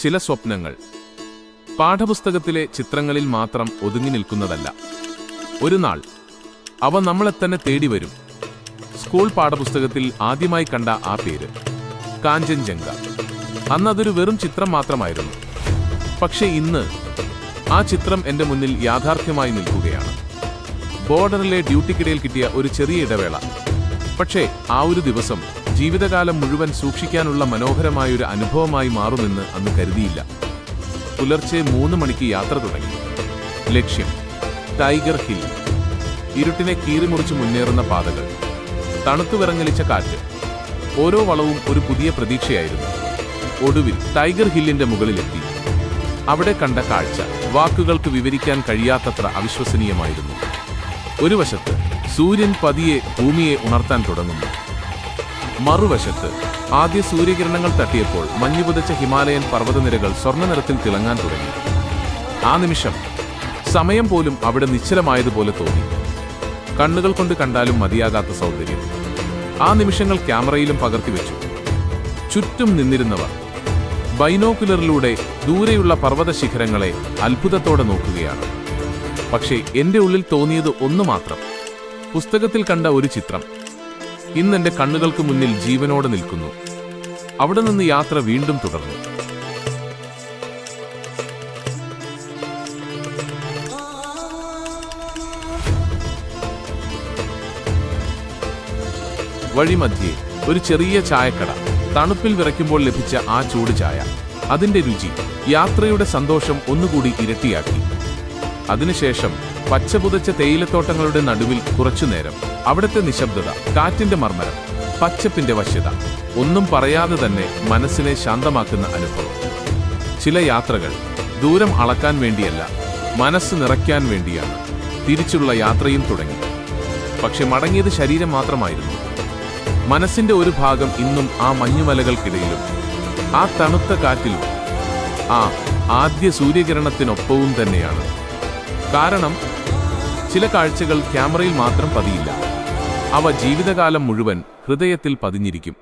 ചില സ്വപ്നങ്ങൾ പാഠപുസ്തകത്തിലെ ചിത്രങ്ങളിൽ മാത്രം ഒതുങ്ങി നിൽക്കുന്നതല്ല. ഒരു നാൾ അവ നമ്മളെ തന്നെ തേടി വരും. സ്കൂൾ പാഠപുസ്തകത്തിൽ ആദ്യമായി കണ്ട ആ പേര് കാഞ്ചൻജംഗ. അന്നതൊരു വെറും ചിത്രം മാത്രമായിരുന്നു. പക്ഷേ ഇന്ന് ആ ചിത്രം എൻ്റെ മുന്നിൽ യാഥാർത്ഥ്യമായി നിൽക്കുകയാണ്. ബോർഡറിലെ ഡ്യൂട്ടിക്കിടയിൽ കിട്ടിയ ഒരു ചെറിയ ഇടവേള. പക്ഷേ ആ ഒരു ദിവസം ജീവിതകാലം മുഴുവൻ സൂക്ഷിക്കാനുള്ള മനോഹരമായൊരു അനുഭവമായി മാറുമെന്ന് അന്ന് കരുതിയില്ല. പുലർച്ചെ 3 മണിക്ക് യാത്ര തുടങ്ങി. ലക്ഷ്യം ടൈഗർ ഹിൽ. ഇരുട്ടിനെ കീറിമുറിച്ച് മുന്നേറുന്ന പാതകൾ, തണുത്തുവിറങ്ങലിച്ച കാറ്റ്, ഓരോ വളവും ഒരു പുതിയ പ്രതീക്ഷയായിരുന്നു. ഒടുവിൽ ടൈഗർ ഹില്ലിന്റെ മുകളിലെത്തി. അവിടെ കണ്ട കാഴ്ച വാക്കുകൾക്ക് വിവരിക്കാൻ കഴിയാത്തത്ര അവിശ്വസനീയമായിരുന്നു. ഒരു വശത്ത് സൂര്യൻ പതിയെ ഭൂമിയെ ഉണർത്താൻ തുടങ്ങുന്നു. മറുവശത്ത് ആദ്യ സൂര്യകിരണങ്ങൾ തട്ടിയപ്പോൾ മഞ്ഞുപുതച്ച ഹിമാലയൻ പർവ്വതനിരകൾ സ്വർണ്ണനിറത്തിൽ തിളങ്ങാൻ തുടങ്ങി. ആ നിമിഷം സമയം പോലും അവിടെ നിശ്ചലമായതുപോലെ തോന്നി. കണ്ണുകൾ കൊണ്ട് കണ്ടാലും മതിയാകാത്ത സൗന്ദര്യം. ആ നിമിഷങ്ങൾ ക്യാമറയിലും പകർത്തിവെച്ചു. ചുറ്റും നിന്നിരുന്നവർ ബൈനോക്കുലറിലൂടെ ദൂരെയുള്ള പർവ്വത ശിഖരങ്ങളെ അത്ഭുതത്തോടെ നോക്കുകയാണ്. പക്ഷേ എന്റെ ഉള്ളിൽ തോന്നിയത് ഒന്നു മാത്രം. പുസ്തകത്തിൽ കണ്ട ഒരു ചിത്രം ഇന്നെന്റെ കണ്ണുകൾക്ക് മുന്നിൽ ജീവനോടെ നിൽക്കുന്നു. അവിടെ നിന്ന് യാത്ര വീണ്ടും തുടർന്നു. വഴിമധ്യേ ഒരു ചെറിയ ചായക്കട. തണുപ്പിൽ വിറയ്ക്കുമ്പോൾ ലഭിച്ച ആ ചൂട് ചായ, അതിന്റെ രുചി യാത്രയുടെ സന്തോഷം ഒന്നുകൂടി ഇരട്ടിയാക്കി. അതിനുശേഷം പച്ചപുതച്ച തേയിലത്തോട്ടങ്ങളുടെ നടുവിൽ കുറച്ചുനേരം. അവിടുത്തെ നിശബ്ദത, കാറ്റിന്റെ മർമ്മരം, പച്ചപ്പിന്റെ വശ്യത, ഒന്നും പറയാതെ തന്നെ മനസ്സിനെ ശാന്തമാക്കുന്ന അനുഭവം. ചില യാത്രകൾ ദൂരം അളക്കാൻ വേണ്ടിയല്ല, മനസ്സ് നിറയ്ക്കാൻ വേണ്ടിയാണ്. തിരിച്ചുള്ള യാത്രയും തുടങ്ങി. പക്ഷെ മടങ്ങിയത് ശരീരം മാത്രമായിരുന്നു. മനസ്സിന്റെ ഒരു ഭാഗം ഇന്നും ആ മഞ്ഞുമലകൾക്കിടയിലും, ആ തണുത്ത കാറ്റിലും, ആ ആദ്യ സൂര്യകിരണത്തിനൊപ്പവും തന്നെയാണ്. കാരണം ചില കാഴ്ചകൾ ക്യാമറയിൽ മാത്രം പതിയില്ല. അവ ജീവിതകാലം മുഴുവൻ ഹൃദയത്തിൽ പതിഞ്ഞിരിക്കും.